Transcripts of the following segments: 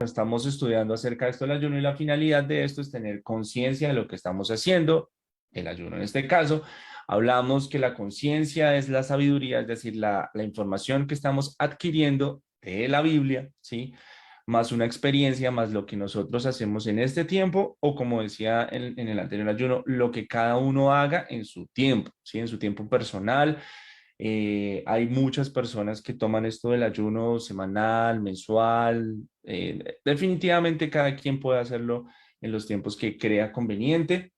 estamos estudiando acerca de esto del ayuno y la finalidad de esto es tener conciencia de lo que estamos haciendo, el ayuno en este caso. Hablamos que la conciencia es la sabiduría, es decir, la información que estamos adquiriendo de la Biblia, ¿sí? Más una experiencia, más lo que nosotros hacemos en este tiempo, o como decía en el anterior ayuno, lo que cada uno haga en su tiempo, ¿sí? En su tiempo personal. Hay muchas personas que toman esto del ayuno semanal, mensual. Definitivamente cada quien puede hacerlo en los tiempos que crea conveniente.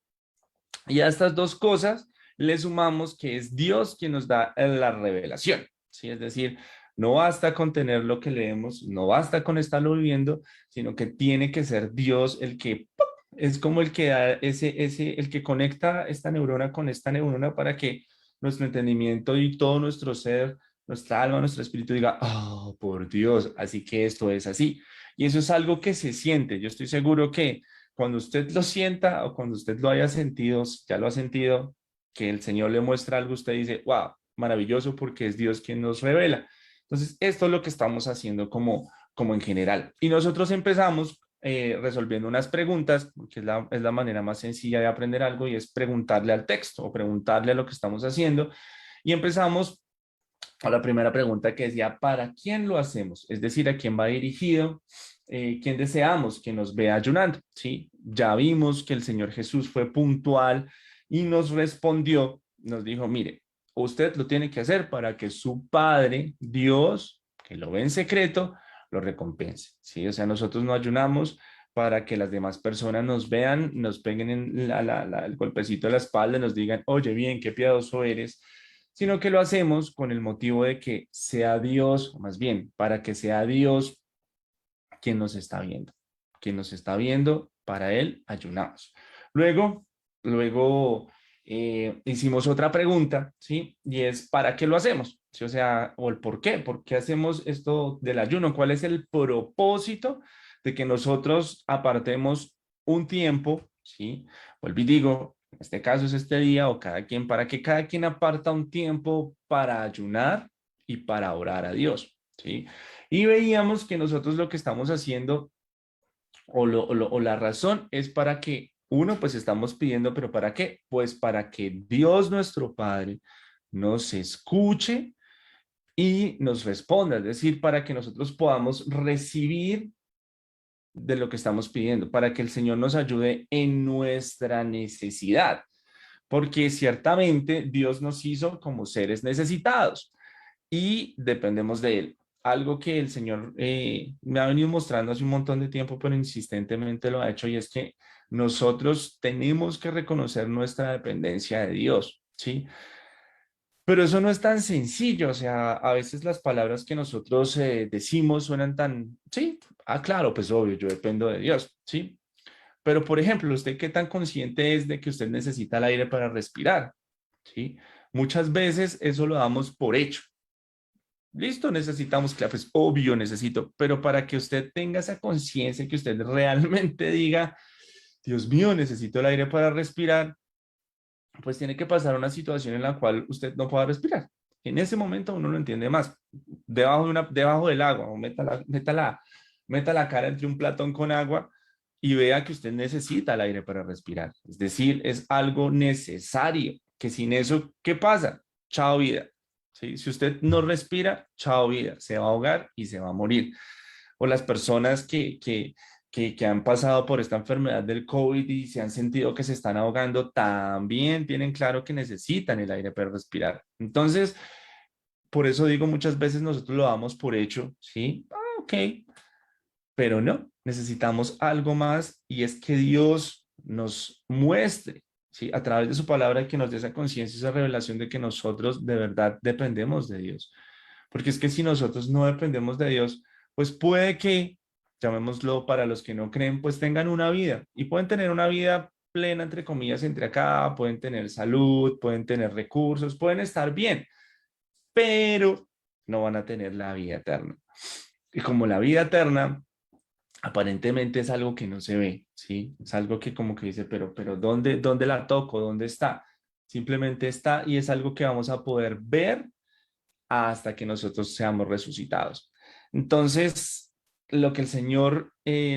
Y a estas dos cosas le sumamos que es Dios quien nos da la revelación, ¿sí? Es decir, no basta con tener lo que leemos, no basta con estarlo viviendo, sino que tiene que ser Dios el que ¡pum! Es como el que da el que conecta esta neurona con esta neurona para que nuestro entendimiento y todo nuestro ser, nuestra alma, nuestro espíritu diga, oh, por Dios, así que esto es así. Y eso es algo que se siente. Yo estoy seguro que cuando usted lo sienta o cuando usted lo haya sentido, si ya lo ha sentido, que el Señor le muestra algo, usted dice, wow, maravilloso porque es Dios quien nos revela. Entonces, esto es lo que estamos haciendo como en general. Y nosotros empezamos resolviendo unas preguntas, porque es la manera más sencilla de aprender algo y es preguntarle al texto o preguntarle a lo que estamos haciendo. Y empezamos a la primera pregunta que decía, ¿para quién lo hacemos? Es decir, ¿a quién va dirigido? ¿Quién deseamos que nos vea ayunando? ¿Sí? Ya vimos que el Señor Jesús fue puntual y nos respondió, nos dijo, mire, usted lo tiene que hacer para que su Padre, Dios, que lo ve en secreto, lo recompense. ¿Sí? O sea, nosotros no ayunamos para que las demás personas nos vean, nos peguen en el golpecito de la espalda y nos digan, oye, bien, qué piadoso eres, sino que lo hacemos con el motivo de que sea Dios, o más bien, para que sea Dios quien nos está viendo. Quien nos está viendo, para Él ayunamos. Luego, hicimos otra pregunta, ¿sí? Y es, ¿para qué lo hacemos? ¿Sí? O sea, o el por qué. ¿Por qué hacemos esto del ayuno? ¿Cuál es el propósito de que nosotros apartemos un tiempo, ¿sí? Vuelvo y digo, en este caso es este día o cada quien, para que cada quien aparta un tiempo para ayunar y para orar a Dios, ¿sí? Y veíamos que nosotros lo que estamos haciendo o la razón es para que uno, pues estamos pidiendo, pero ¿para qué? Pues para que Dios nuestro Padre nos escuche y nos responda, es decir, para que nosotros podamos recibir de lo que estamos pidiendo, para que el Señor nos ayude en nuestra necesidad, porque ciertamente Dios nos hizo como seres necesitados y dependemos de Él. Algo que el Señor me ha venido mostrando hace un montón de tiempo, pero insistentemente lo ha hecho, y es que nosotros tenemos que reconocer nuestra dependencia de Dios, ¿sí? Pero eso no es tan sencillo, o sea, a veces las palabras que nosotros decimos suenan tan, sí, claro, pues obvio, yo dependo de Dios, ¿sí? Pero, por ejemplo, ¿usted qué tan consciente es de que usted necesita el aire para respirar? ¿Sí? Muchas veces eso lo damos por hecho. Listo, necesitamos clases, obvio necesito, pero para que usted tenga esa conciencia, que usted realmente diga, Dios mío, necesito el aire para respirar, pues tiene que pasar una situación en la cual usted no pueda respirar. En ese momento uno lo entiende más. Debajo del agua, o meta la cara entre un platón con agua y vea que usted necesita el aire para respirar. Es decir, es algo necesario, que sin eso, ¿qué pasa? Chao vida. ¿Sí? Si usted no respira, chao vida, se va a ahogar y se va a morir. O las personas que han pasado por esta enfermedad del COVID y se han sentido que se están ahogando, también tienen claro que necesitan el aire para respirar. Entonces, por eso digo, muchas veces nosotros lo damos por hecho, ¿sí? Ok, pero no, necesitamos algo más, y es que Dios nos muestre, ¿sí? A través de su palabra, que nos dé esa conciencia, esa revelación de que nosotros de verdad dependemos de Dios. Porque es que si nosotros no dependemos de Dios, pues puede que, llamémoslo para los que no creen, pues tengan una vida y pueden tener una vida plena, entre comillas, entre acá, pueden tener salud, pueden tener recursos, pueden estar bien, pero no van a tener la vida eterna. Y como la vida eterna aparentemente es algo que no se ve, ¿sí? Es algo que como que dice, pero ¿dónde la toco? ¿Dónde está? Simplemente está, y es algo que vamos a poder ver hasta que nosotros seamos resucitados. Entonces, lo que el Señor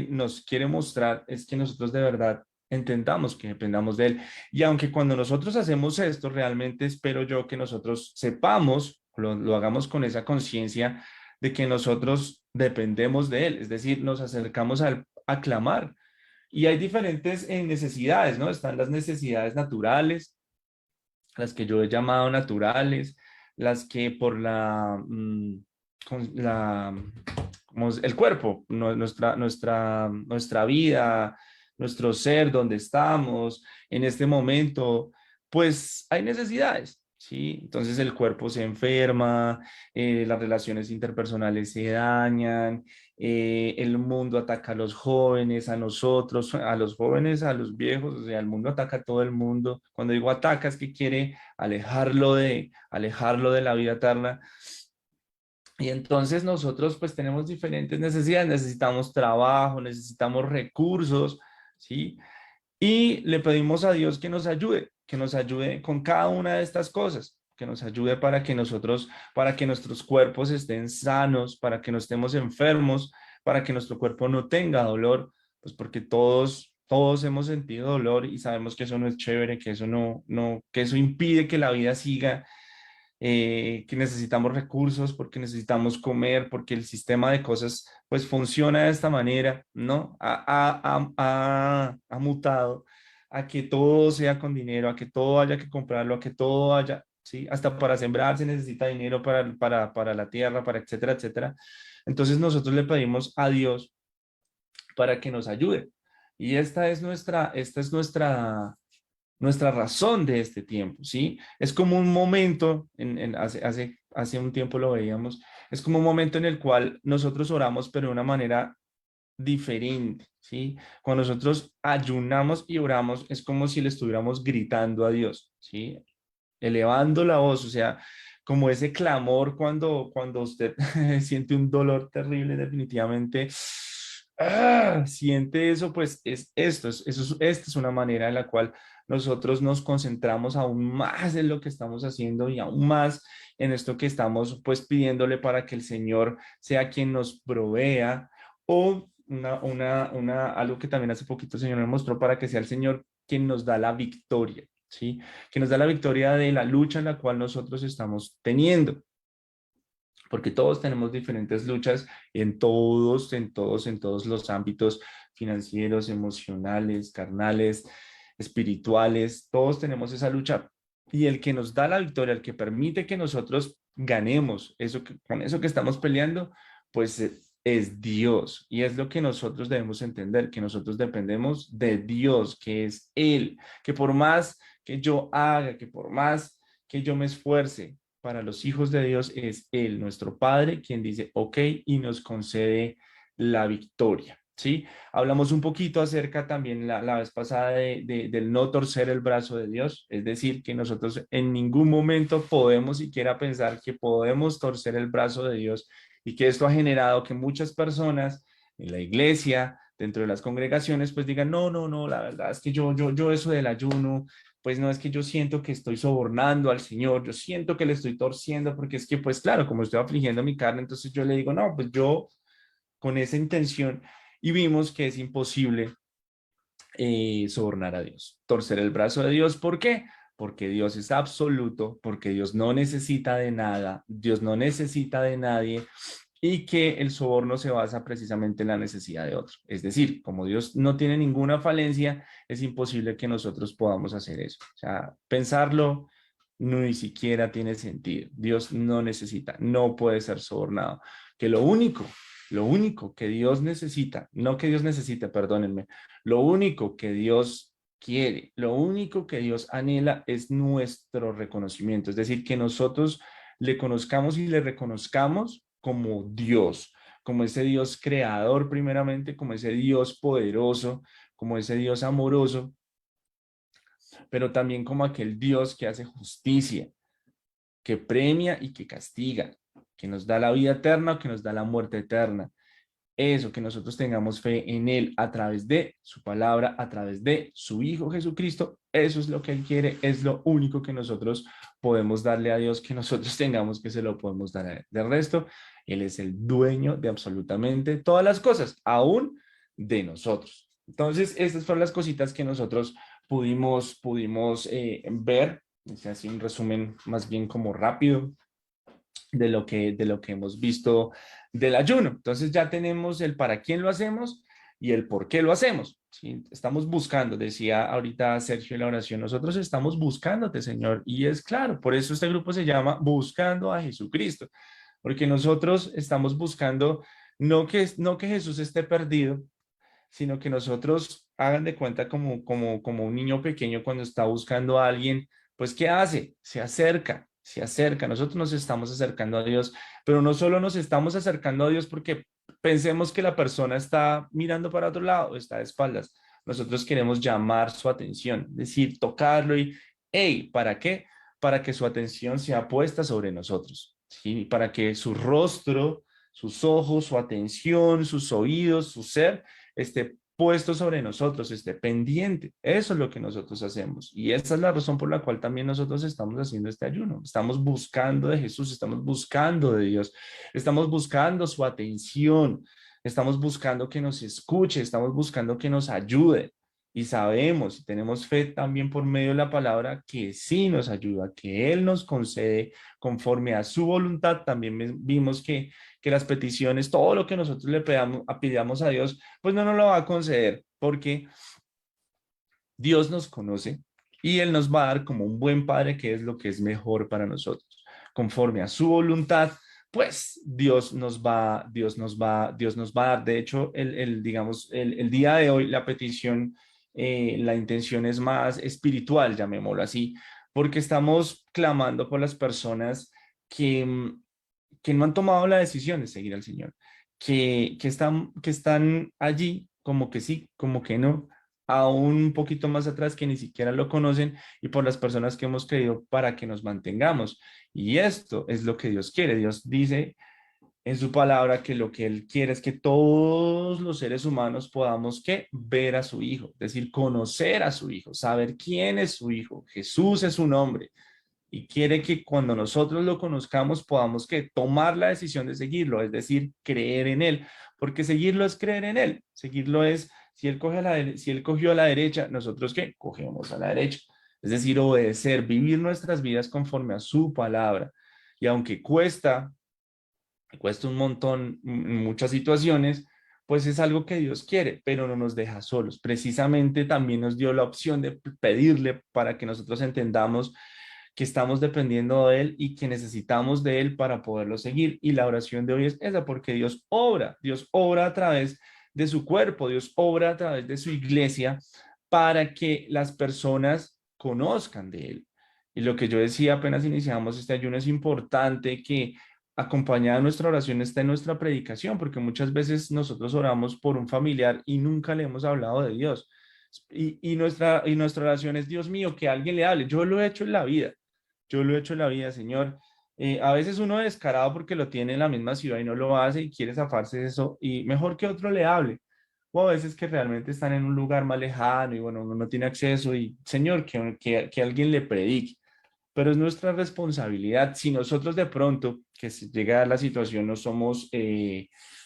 nos quiere mostrar es que nosotros de verdad entendamos que dependamos de Él. Y aunque cuando nosotros hacemos esto, realmente espero yo que nosotros sepamos, lo hagamos con esa conciencia de que nosotros dependemos de Él, es decir, nos acercamos a Él a clamar. Y hay diferentes necesidades, ¿no? Están las necesidades naturales, las que yo he llamado naturales, las que por como el cuerpo, nuestra vida, nuestro ser, donde estamos en este momento, pues hay necesidades, ¿sí? Entonces el cuerpo se enferma, las relaciones interpersonales se dañan, el mundo ataca a los jóvenes, a nosotros, a los jóvenes, a los viejos, o sea, el mundo ataca a todo el mundo. Cuando digo ataca es que quiere alejarlo de la vida eterna. Y entonces nosotros pues tenemos diferentes necesidades, necesitamos trabajo, necesitamos recursos, ¿sí? Y le pedimos a Dios que nos ayude con cada una de estas cosas, que nos ayude para que nosotros, para que nuestros cuerpos estén sanos, para que no estemos enfermos, para que nuestro cuerpo no tenga dolor, pues porque todos hemos sentido dolor y sabemos que eso no es chévere, que eso que eso impide que la vida siga, que necesitamos recursos, porque necesitamos comer, porque el sistema de cosas pues funciona de esta manera, ¿no? Ha mutado a que todo sea con dinero, a que todo haya que comprarlo, a que todo haya, ¿sí? Hasta para sembrar se necesita dinero para la tierra, para etcétera, etcétera. Entonces nosotros le pedimos a Dios para que nos ayude. Y esta es nuestra razón de este tiempo, ¿sí? Es como un momento, hace un tiempo lo veíamos, es como un momento en el cual nosotros oramos, pero de una manera diferente, ¿sí? Cuando nosotros ayunamos y oramos, es como si le estuviéramos gritando a Dios, ¿sí? Elevando la voz, o sea, como ese clamor cuando usted siente un dolor terrible, definitivamente, siente eso, pues es esto, esta es una manera en la cual nosotros nos concentramos aún más en lo que estamos haciendo y aún más en esto que estamos pues pidiéndole para que el Señor sea quien nos provea o algo que también hace poquito el Señor me mostró para que sea el Señor quien nos da la victoria, ¿sí? Que nos da la victoria de la lucha en la cual nosotros estamos teniendo, porque todos tenemos diferentes luchas en todos los ámbitos financieros, emocionales, carnales, espirituales, todos tenemos esa lucha. Y el que nos da la victoria, el que permite que nosotros ganemos con eso que estamos peleando, pues es Dios. Y es lo que nosotros debemos entender, que nosotros dependemos de Dios, que es Él, que por más que yo haga, que por más que yo me esfuerce, para los hijos de Dios es Él, nuestro Padre, quien dice, ok, y nos concede la victoria, ¿sí? Hablamos un poquito acerca también la vez pasada del no torcer el brazo de Dios, es decir, que nosotros en ningún momento podemos siquiera pensar que podemos torcer el brazo de Dios y que esto ha generado que muchas personas en la iglesia, dentro de las congregaciones, pues digan, no, la verdad es que yo eso del ayuno, pues no es que yo siento que estoy sobornando al Señor, yo siento que le estoy torciendo, porque es que, pues claro, como estoy afligiendo mi carne, entonces yo le digo, no, pues yo con esa intención, y vimos que es imposible sobornar a Dios, torcer el brazo de Dios. ¿Por qué? Porque Dios es absoluto, porque Dios no necesita de nada, Dios no necesita de nadie, y que el soborno se basa precisamente en la necesidad de otro. Es decir, como Dios no tiene ninguna falencia, es imposible que nosotros podamos hacer eso. O sea, pensarlo ni siquiera tiene sentido. Dios no necesita, no puede ser sobornado. Que lo único que Dios necesita, no que Dios necesite, perdónenme, lo único que Dios quiere, lo único que Dios anhela es nuestro reconocimiento. Es decir, que nosotros le conozcamos y le reconozcamos como Dios, como ese Dios creador primeramente, como ese Dios poderoso, como ese Dios amoroso, pero también como aquel Dios que hace justicia, que premia y que castiga, que nos da la vida eterna o que nos da la muerte eterna. Eso, que nosotros tengamos fe en Él a través de su palabra, a través de su Hijo Jesucristo, eso es lo que Él quiere, es lo único que nosotros podemos darle a Dios que nosotros tengamos, que se lo podemos dar a Él. De resto, Él es el dueño de absolutamente todas las cosas, aún de nosotros. Entonces, estas fueron las cositas que nosotros pudimos ver. Es así un resumen más bien como rápido de lo que hemos visto del ayuno. Entonces ya tenemos el para quién lo hacemos y el por qué lo hacemos. ¿Sí? Estamos buscando, decía ahorita Sergio en la oración, nosotros estamos buscándote, Señor. Y es claro, por eso este grupo se llama Buscando a Jesucristo, porque nosotros estamos buscando no que Jesús esté perdido, sino que nosotros hagan de cuenta como un niño pequeño cuando está buscando a alguien, pues ¿qué hace? Se acerca, nosotros nos estamos acercando a Dios, pero no solo nos estamos acercando a Dios porque pensemos que la persona está mirando para otro lado, está de espaldas. Nosotros queremos llamar su atención, decir, tocarlo y, hey, ¿para qué? Para que su atención sea puesta sobre nosotros, ¿sí? Para que su rostro, sus ojos, su atención, sus oídos, su ser esté puesto sobre nosotros, esté pendiente. Eso es lo que nosotros hacemos. Y esa es la razón por la cual también nosotros estamos haciendo este ayuno. Estamos buscando de Jesús, estamos buscando de Dios, estamos buscando su atención, estamos buscando que nos escuche, estamos buscando que nos ayude. Y sabemos y tenemos fe también por medio de la palabra que sí nos ayuda, que Él nos concede conforme a su voluntad. También vimos que las peticiones, todo lo que nosotros le pidamos a Dios, pues no nos lo va a conceder porque Dios nos conoce y Él nos va a dar como un buen padre que es lo que es mejor para nosotros. Conforme a su voluntad, pues Dios nos va a dar. De hecho, digamos, el día de hoy, la petición, la intención es más espiritual, llamémoslo así, porque estamos clamando por las personas que no han tomado la decisión de seguir al Señor, que están allí como que sí, como que no, aún un poquito más atrás que ni siquiera lo conocen y por las personas que hemos creído para que nos mantengamos. Y esto es lo que Dios quiere. Dios dice en su palabra que lo que Él quiere es que todos los seres humanos podamos que ver a su Hijo, es decir, conocer a su Hijo, saber quién es su Hijo. Jesús es su nombre y quiere que cuando nosotros lo conozcamos podamos que tomar la decisión de seguirlo, es decir, creer en Él, porque seguirlo es creer en Él, seguirlo es, si él cogió a la derecha, nosotros ¿qué? Cogemos a la derecha, es decir, obedecer, vivir nuestras vidas conforme a su palabra. Y aunque cuesta un montón en muchas situaciones, pues es algo que Dios quiere, pero no nos deja solos. Precisamente también nos dio la opción de pedirle para que nosotros entendamos que estamos dependiendo de Él y que necesitamos de Él para poderlo seguir. Y la oración de hoy es esa, porque Dios obra a través de su cuerpo, Dios obra a través de su iglesia para que las personas conozcan de Él. Y lo que yo decía apenas iniciamos este ayuno, es importante que acompañada de nuestra oración está en nuestra predicación, porque muchas veces nosotros oramos por un familiar y nunca le hemos hablado de Dios. Y nuestra oración es, Dios mío, que alguien le hable. Yo lo he hecho en la vida. Yo lo he hecho en la vida, Señor. A veces uno descarado porque lo tiene en la misma ciudad y no lo hace y quiere zafarse de eso y mejor que otro le hable. O a veces que realmente están en un lugar más lejano y bueno, uno no tiene acceso y Señor, que alguien le predique. Pero es nuestra responsabilidad. Si nosotros de pronto, que si llega a dar la situación, no somos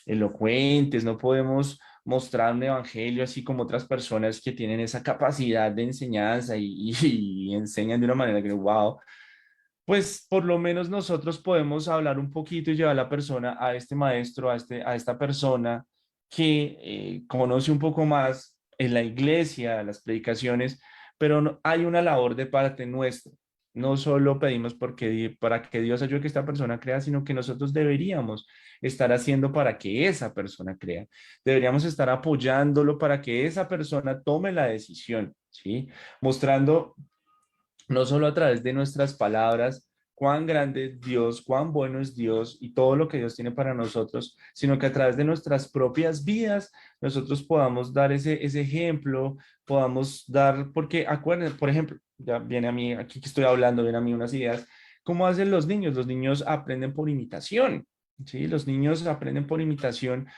elocuentes, no podemos mostrar un evangelio así como otras personas que tienen esa capacidad de enseñanza y enseñan de una manera que, wow, pues por lo menos nosotros podemos hablar un poquito y llevar a la persona, a este maestro, a esta persona que conoce un poco más en la iglesia, las predicaciones, pero hay una labor de parte nuestra. No solo pedimos para que Dios ayude a que esta persona crea, sino que nosotros deberíamos estar haciendo para que esa persona crea. Deberíamos estar apoyándolo para que esa persona tome la decisión, ¿sí? Mostrando no solo a través de nuestras palabras, cuán grande es Dios, cuán bueno es Dios y todo lo que Dios tiene para nosotros, sino que a través de nuestras propias vidas nosotros podamos dar ese ejemplo, podamos dar, porque acuérdense, por ejemplo, ya viene a mí, aquí que estoy hablando, viene a mí unas ideas, ¿cómo hacen los niños? Los niños aprenden por imitación, ¿sí? Los niños aprenden por imitación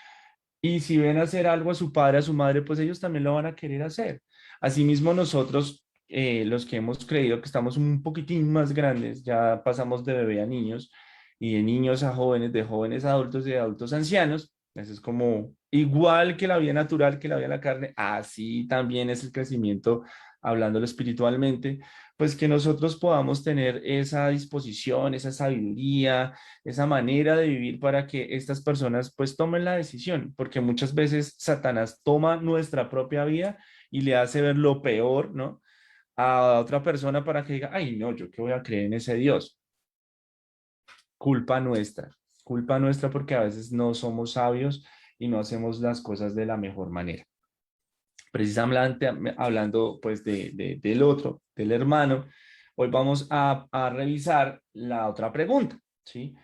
y si ven hacer algo a su padre, a su madre, pues ellos también lo van a querer hacer. Asimismo, nosotros los que hemos creído que estamos un poquitín más grandes, ya pasamos de bebé a niños y de niños a jóvenes, de jóvenes a adultos y de adultos a ancianos. Eso es como igual que la vida natural, que la vida en la carne, así también es el crecimiento, hablándolo espiritualmente, pues que nosotros podamos tener esa disposición, esa sabiduría, esa manera de vivir para que estas personas pues tomen la decisión, porque muchas veces Satanás toma nuestra propia vida y le hace ver lo peor, ¿no? A otra persona para que diga, ay, no, yo qué voy a creer en ese Dios. Culpa nuestra porque a veces no somos sabios y no hacemos las cosas de la mejor manera. Precisamente hablando pues del otro, del hermano, hoy vamos a revisar la otra pregunta, ¿sí?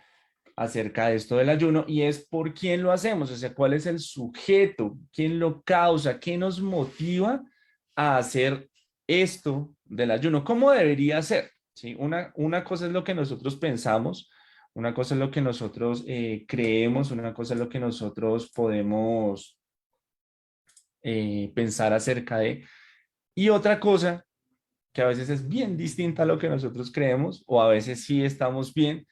Acerca de esto del ayuno y es por quién lo hacemos, o sea, cuál es el sujeto, quién lo causa, qué nos motiva a hacer esto del ayuno, cómo debería ser, ¿sí? Una cosa es lo que nosotros pensamos, una cosa es lo que nosotros creemos, una cosa es lo que nosotros podemos pensar acerca de, y otra cosa que a veces es bien distinta a lo que nosotros creemos, o a veces sí estamos bien,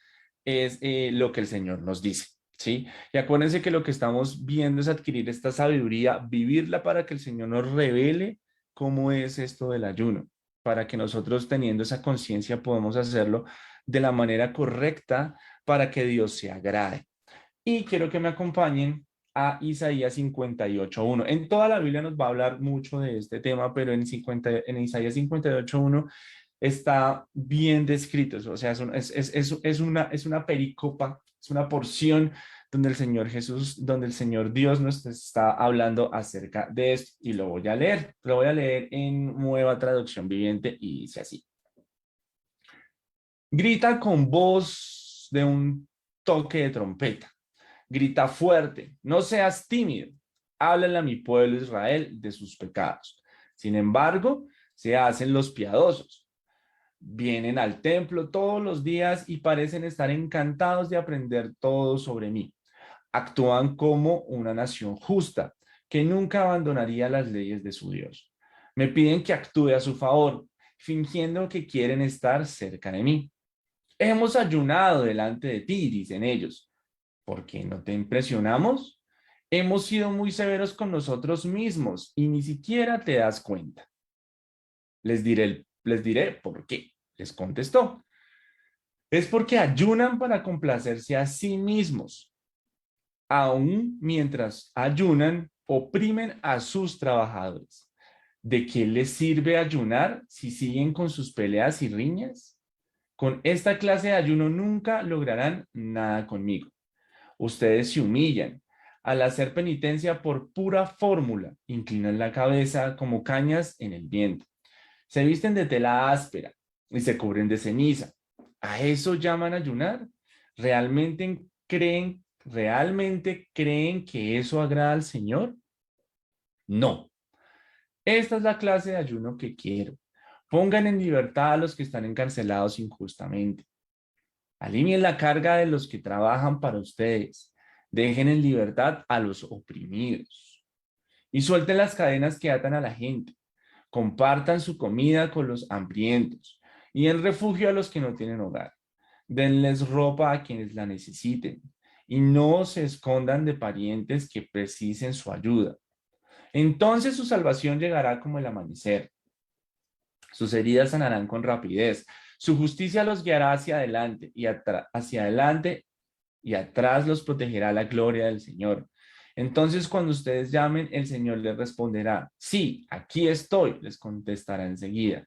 es lo que el Señor nos dice, ¿sí? Y acuérdense que lo que estamos viendo es adquirir esta sabiduría, vivirla para que el Señor nos revele cómo es esto del ayuno, para que nosotros teniendo esa conciencia podamos hacerlo de la manera correcta para que Dios se agrade. Y quiero que me acompañen a Isaías 58:1. En toda la Biblia nos va a hablar mucho de este tema, pero en Isaías 58:1 está bien descrito. O sea, es una pericopa, es una porción donde el Señor Jesús, donde el Señor Dios nos está hablando acerca de esto. Y lo voy a leer. Lo voy a leer en Nueva Traducción Viviente y dice así. Grita con voz de un toque de trompeta. Grita fuerte, no seas tímido. Háblale a mi pueblo Israel de sus pecados. Sin embargo, se hacen los piadosos. Vienen al templo todos los días y parecen estar encantados de aprender todo sobre mí. Actúan como una nación justa, que nunca abandonaría las leyes de su Dios. Me piden que actúe a su favor, fingiendo que quieren estar cerca de mí. Hemos ayunado delante de ti, dicen ellos. ¿Por qué no te impresionamos? Hemos sido muy severos con nosotros mismos y ni siquiera te das cuenta. Les diré por qué. Les contestó. Es porque ayunan para complacerse a sí mismos. Aún mientras ayunan, oprimen a sus trabajadores. ¿De qué les sirve ayunar si siguen con sus peleas y riñas? Con esta clase de ayuno nunca lograrán nada conmigo. Ustedes se humillan. Al hacer penitencia por pura fórmula, inclinan la cabeza como cañas en el viento. Se visten de tela áspera y se cubren de ceniza. ¿A eso llaman ayunar? Realmente creen que eso agrada al Señor? No. Esta es la clase de ayuno que quiero. Pongan en libertad a los que están encarcelados injustamente. Alivien la carga de los que trabajan para ustedes. Dejen en libertad a los oprimidos. Y suelten las cadenas que atan a la gente. Compartan su comida con los hambrientos y el refugio a los que no tienen hogar. Denles ropa a quienes la necesiten y no se escondan de parientes que precisen su ayuda. Entonces su salvación llegará como el amanecer. Sus heridas sanarán con rapidez. Su justicia los guiará hacia adelante y hacia adelante y atrás los protegerá la gloria del Señor. Entonces, cuando ustedes llamen, el Señor les responderá, sí, aquí estoy, les contestará enseguida.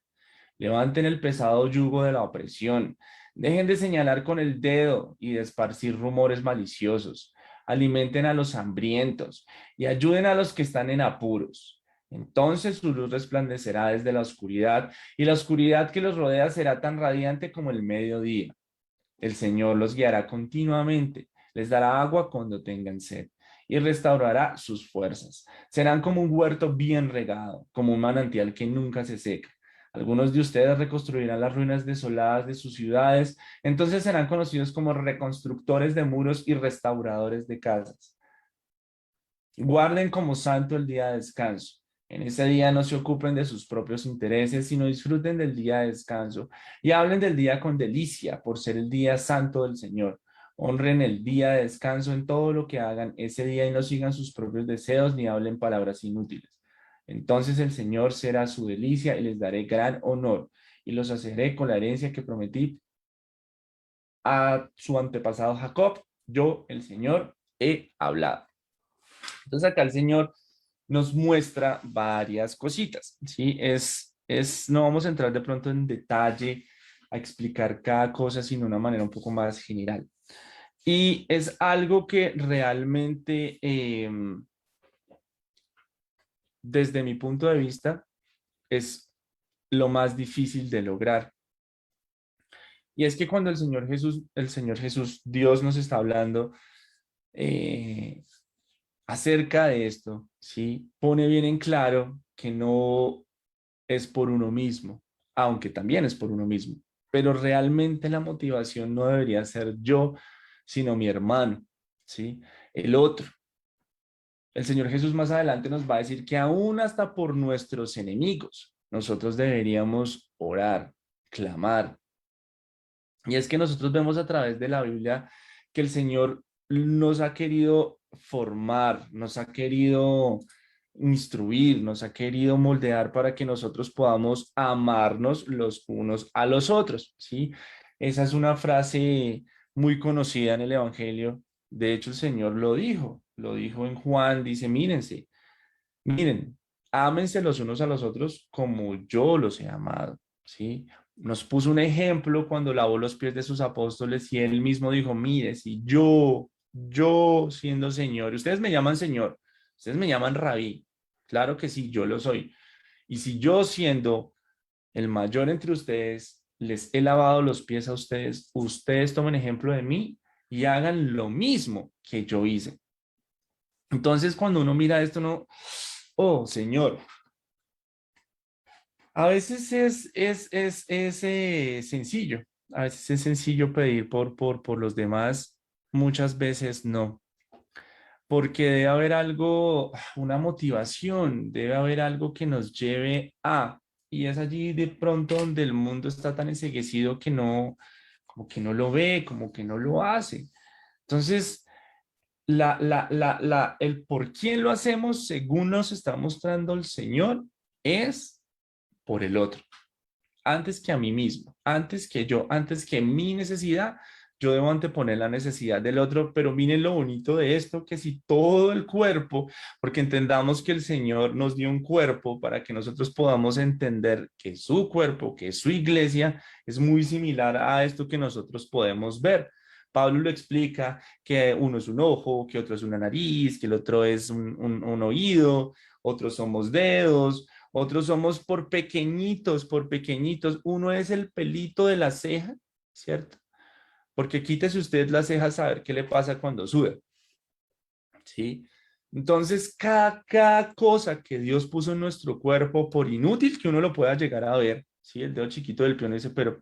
Levanten el pesado yugo de la opresión. Dejen de señalar con el dedo y de esparcir rumores maliciosos. Alimenten a los hambrientos y ayuden a los que están en apuros. Entonces su luz resplandecerá desde la oscuridad y la oscuridad que los rodea será tan radiante como el mediodía. El Señor los guiará continuamente, les dará agua cuando tengan sed y restaurará sus fuerzas. Serán como un huerto bien regado, como un manantial que nunca se seca. Algunos de ustedes reconstruirán las ruinas desoladas de sus ciudades, entonces serán conocidos como reconstructores de muros y restauradores de casas. Guarden como santo el día de descanso. En ese día no se ocupen de sus propios intereses, sino disfruten del día de descanso y hablen del día con delicia por ser el día santo del Señor. Honren el día de descanso en todo lo que hagan ese día y no sigan sus propios deseos ni hablen palabras inútiles. Entonces el Señor será su delicia y les daré gran honor y los haceré con la herencia que prometí a su antepasado Jacob. Yo, el Señor, he hablado. Entonces acá el Señor nos muestra varias cositas, ¿sí? No vamos a entrar de pronto en detalle a explicar cada cosa, sino de una manera un poco más general. Y es algo que realmente, desde mi punto de vista, es lo más difícil de lograr. Y es que cuando el Señor Jesús, Dios nos está hablando eh, acerca de esto, ¿sí? Pone bien en claro que no es por uno mismo, aunque también es por uno mismo, pero realmente la motivación no debería ser yo, sino mi hermano, ¿sí? El otro. El Señor Jesús más adelante nos va a decir que aún hasta por nuestros enemigos, nosotros deberíamos orar, clamar. Y es que nosotros vemos a través de la Biblia que el Señor nos ha querido formar, nos ha querido instruir, nos ha querido moldear para que nosotros podamos amarnos los unos a los otros, ¿sí? Esa es una frase muy conocida en el Evangelio. De hecho, el Señor lo dijo en Juan, dice, miren, ámense los unos a los otros como yo los he amado, ¿sí? Nos puso un ejemplo cuando lavó los pies de sus apóstoles y él mismo dijo, mire, si yo siendo Señor, ustedes me llaman Señor, ustedes me llaman Rabí, claro que sí, yo lo soy. Y si yo siendo el mayor entre ustedes, les he lavado los pies a ustedes, ustedes tomen ejemplo de mí y hagan lo mismo que yo hice. Entonces, cuando uno mira esto, no, oh, Señor, a veces es sencillo, a veces es sencillo pedir por los demás, muchas veces no, porque debe haber algo, una motivación, debe haber algo que nos lleve a, y es allí de pronto donde el mundo está tan enceguecido que no, como que no lo ve, como que no lo hace. Entonces, el por quién lo hacemos, según nos está mostrando el Señor, es por el otro antes que a mí mismo, antes que yo, antes que mi necesidad, yo debo anteponer la necesidad del otro, pero miren lo bonito de esto, que si todo el cuerpo, porque entendamos que el Señor nos dio un cuerpo para que nosotros podamos entender que su cuerpo, que su iglesia es muy similar a esto que nosotros podemos ver. Pablo lo explica que uno es un ojo, que otro es una nariz, que el otro es un oído, otros somos dedos, otros somos por pequeñitos. Uno es el pelito de la ceja, ¿cierto? Porque quítese usted la ceja a saber qué le pasa cuando suda, ¿sí? Entonces, cada cosa que Dios puso en nuestro cuerpo, por inútil que uno lo pueda llegar a ver, ¿sí? El dedo chiquito del pie uno dice, pero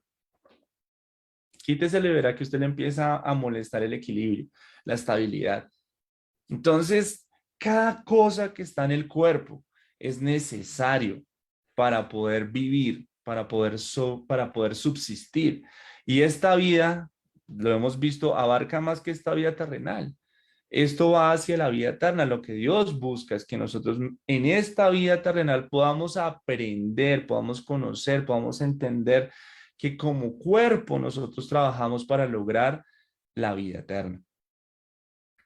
quítese, le verá que usted le empieza a molestar el equilibrio, la estabilidad. Entonces, cada cosa que está en el cuerpo es necesario para poder vivir, para poder subsistir. Y esta vida, lo hemos visto, abarca más que esta vida terrenal. Esto va hacia la vida eterna. Lo que Dios busca es que nosotros en esta vida terrenal podamos aprender, podamos conocer, podamos entender que como cuerpo nosotros trabajamos para lograr la vida eterna.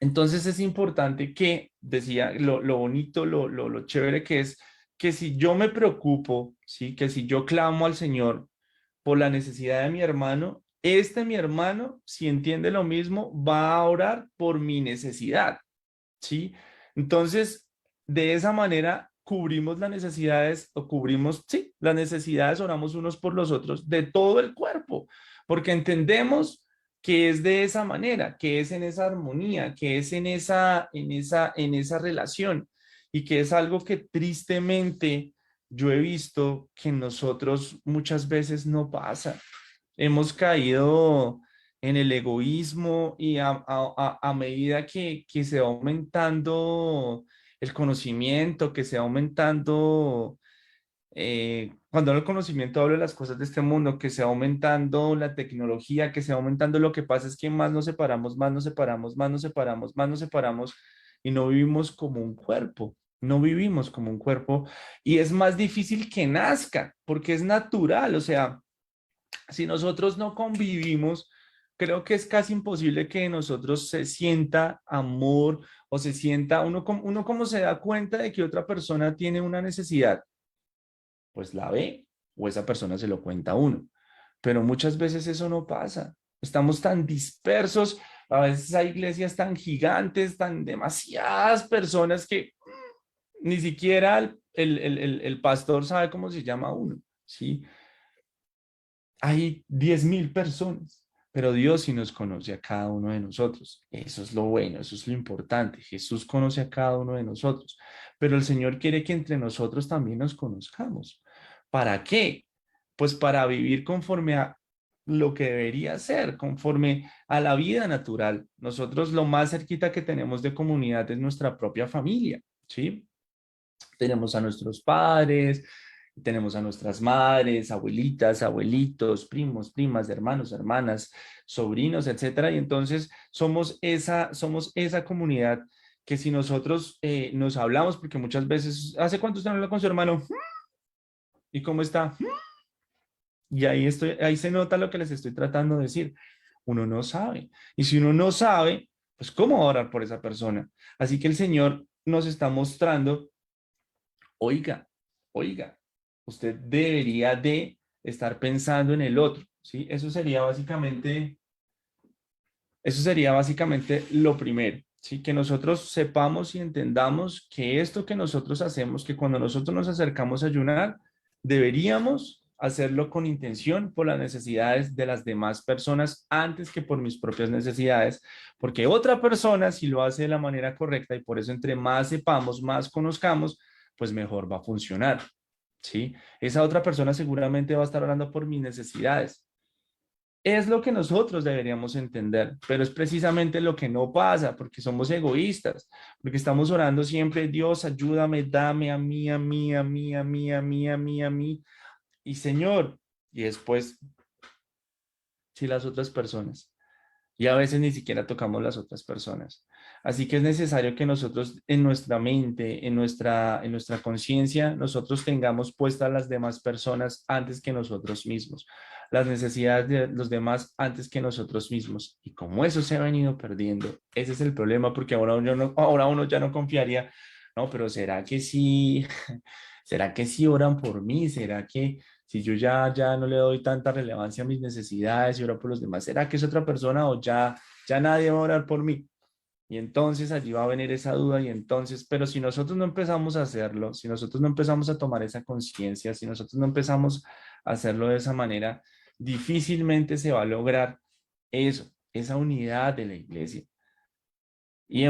Entonces es importante que, decía, lo bonito, lo chévere que es que si yo me preocupo, ¿sí? Que si yo clamo al Señor por la necesidad de mi hermano, mi hermano, si entiende lo mismo, va a orar por mi necesidad, ¿sí? Entonces, de esa manera cubrimos las necesidades o cubrimos, sí, las necesidades, oramos unos por los otros de todo el cuerpo, porque entendemos que es de esa manera, que es en esa armonía, que es en esa relación y que es algo que tristemente yo he visto que en nosotros muchas veces no pasa. Hemos caído en el egoísmo y a medida que se va aumentando el conocimiento, que sea aumentando. Cuando hablo de conocimiento, hablo de las cosas de este mundo, que sea aumentando la tecnología, que sea aumentando. Lo que pasa es que más nos separamos, más nos separamos, más nos separamos, más nos separamos y no vivimos como un cuerpo. No vivimos como un cuerpo y es más difícil que nazca porque es natural. O sea, si nosotros no convivimos, creo que es casi imposible que en nosotros se sienta amor o se sienta uno como se da cuenta de que otra persona tiene una necesidad, pues la ve o esa persona se lo cuenta a uno. Pero muchas veces eso no pasa. Estamos tan dispersos, a veces hay iglesias tan gigantes, tan demasiadas personas que ni siquiera el pastor sabe cómo se llama uno, ¿sí? Hay 10.000 personas, pero Dios sí nos conoce a cada uno de nosotros. Eso es lo bueno, eso es lo importante. Jesús conoce a cada uno de nosotros, pero el Señor quiere que entre nosotros también nos conozcamos. ¿Para qué? Pues para vivir conforme a lo que debería ser, conforme a la vida natural. Nosotros lo más cerquita que tenemos de comunidad es nuestra propia familia, ¿sí? Tenemos a nuestros padres, tenemos a nuestras madres, abuelitas, abuelitos, primos, primas, hermanos, hermanas, sobrinos, etcétera. Y entonces somos esa comunidad que si nosotros nos hablamos, porque muchas veces, ¿hace cuánto usted no habla con su hermano? ¿Y cómo está? Y ahí se nota lo que les estoy tratando de decir. Uno no sabe. Y si uno no sabe, pues ¿cómo orar por esa persona? Así que el Señor nos está mostrando, oiga, oiga, usted debería de estar pensando en el otro, ¿sí? Eso sería básicamente lo primero, ¿sí? Que nosotros sepamos y entendamos que esto que nosotros hacemos, que cuando nosotros nos acercamos a ayunar, deberíamos hacerlo con intención por las necesidades de las demás personas antes que por mis propias necesidades, porque otra persona si lo hace de la manera correcta y por eso entre más sepamos, más conozcamos, pues mejor va a funcionar, ¿sí? Esa otra persona seguramente va a estar orando por mis necesidades. Es lo que nosotros deberíamos entender, pero es precisamente lo que no pasa, porque somos egoístas, porque estamos orando siempre, Dios, ayúdame, dame a mí, a mí, a mí, a mí, a mí, a mí, a mí, y Señor, y después, si las otras personas. Y a veces ni siquiera tocamos las otras personas. Así que es necesario que nosotros en nuestra mente, en nuestra conciencia, nosotros tengamos puestas las demás personas antes que nosotros mismos, las necesidades de los demás antes que nosotros mismos. Y como eso se ha venido perdiendo, ese es el problema, porque ahora uno ya no confiaría, no, pero ¿será que sí? ¿Será que sí oran por mí? ¿Será que si yo ya no le doy tanta relevancia a mis necesidades y oro por los demás, será que es otra persona o ya nadie va a orar por mí? Y entonces allí va a venir esa duda y entonces, pero si nosotros no empezamos a hacerlo, si nosotros no empezamos a tomar esa conciencia, si nosotros no empezamos a hacerlo de esa manera, difícilmente se va a lograr eso, esa unidad de la iglesia. Y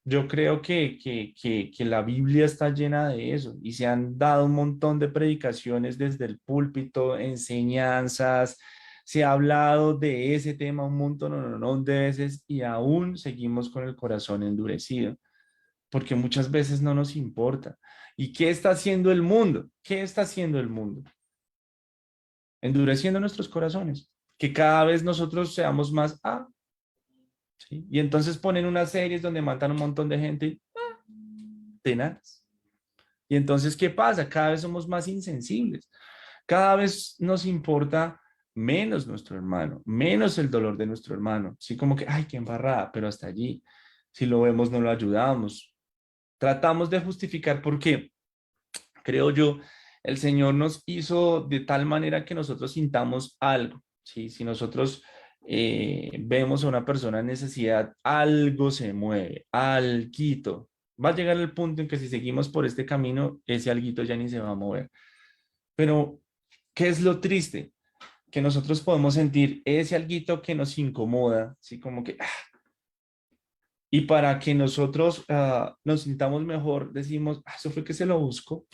yo creo que la Biblia está llena de eso y se han dado un montón de predicaciones desde el púlpito, enseñanzas, se ha hablado de ese tema un montón de veces y aún seguimos con el corazón endurecido, porque muchas veces no nos importa. ¿Y qué está haciendo el mundo? ¿Qué está haciendo el mundo? Endureciendo nuestros corazones, que cada vez nosotros seamos más, ¿sí? Y entonces ponen unas series donde matan un montón de gente, tenaz. Y entonces, ¿qué pasa? Cada vez somos más insensibles. Cada vez nos importa menos nuestro hermano, menos el dolor de nuestro hermano. Sí, como que, ay, qué embarrada, pero hasta allí. Si lo vemos, no lo ayudamos. Tratamos de justificar porque, creo yo, el Señor nos hizo de tal manera que nosotros sintamos algo. ¿Sí? Si nosotros vemos a una persona en necesidad, algo se mueve, alguito. Va a llegar el punto en que si seguimos por este camino, ese alguito ya ni se va a mover. Pero, ¿qué es lo triste? Que nosotros podemos sentir ese alguito que nos incomoda, así como que, y para que nosotros nos sintamos mejor, decimos, eso fue que se lo busco.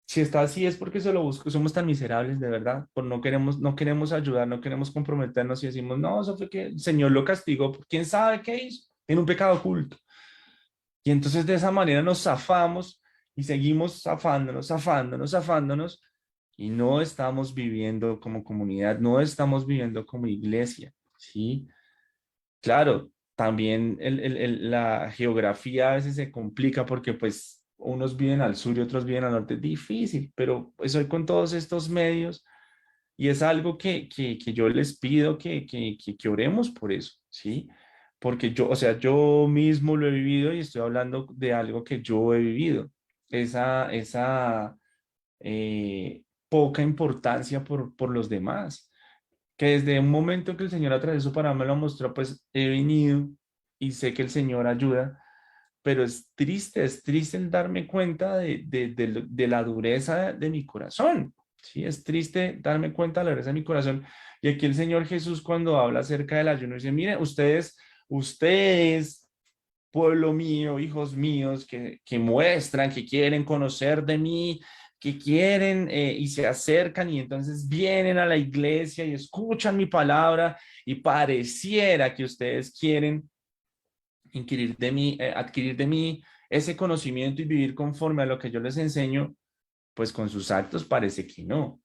Si está así es porque se lo busco. Somos tan miserables, de verdad, por no queremos ayudar, no queremos comprometernos y decimos, no, eso fue que el Señor lo castigó. ¿Quién sabe qué hizo? Tiene un pecado oculto. Y entonces de esa manera nos zafamos y seguimos zafándonos, zafándonos, zafándonos y no estamos viviendo como comunidad, no estamos viviendo como iglesia, ¿sí? Claro, también la geografía a veces se complica porque pues unos viven al sur y otros viven al norte, es difícil, pero pues hoy con todos estos medios y es algo que yo les pido que oremos por eso, ¿sí? Porque yo, o sea, yo mismo lo he vivido y estoy hablando de algo que yo he vivido. Esa poca importancia por los demás. Que desde un momento que el Señor a través de su palabra me lo mostró, pues he venido y sé que el Señor ayuda, pero es triste el darme cuenta de la dureza de mi corazón. Sí, es triste darme cuenta de la dureza de mi corazón. Y aquí el Señor Jesús cuando habla acerca del ayuno dice, miren, ustedes, pueblo mío, hijos míos, que muestran, que quieren conocer de mí, que quieren y se acercan y entonces vienen a la iglesia y escuchan mi palabra y pareciera que ustedes quieren adquirir de mí ese conocimiento y vivir conforme a lo que yo les enseño, pues con sus actos parece que no.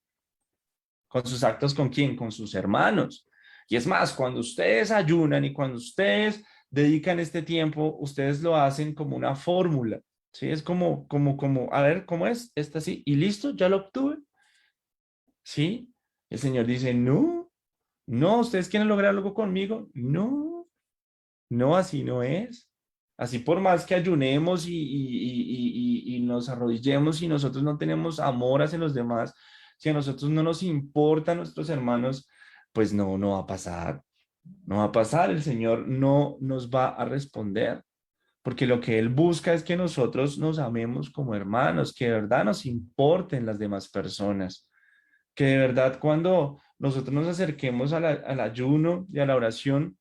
¿Con sus actos con quién? Con sus hermanos. Y es más, cuando ustedes ayunan y cuando ustedes dedican este tiempo, ustedes lo hacen como una fórmula, ¿sí? Es a ver, ¿cómo es? Esta así, y listo, ya lo obtuve, ¿sí? El Señor dice, no, no, ¿ustedes quieren lograr algo conmigo? No, no, así no es. Así por más que ayunemos y nos arrodillemos y nosotros no tenemos amor hacia los demás, si a nosotros no nos importan nuestros hermanos, pues no, no va a pasar. No va a pasar. El Señor no nos va a responder, porque lo que Él busca es que nosotros nos amemos como hermanos, que de verdad nos importen las demás personas, que de verdad cuando nosotros nos acerquemos al ayuno y a la oración,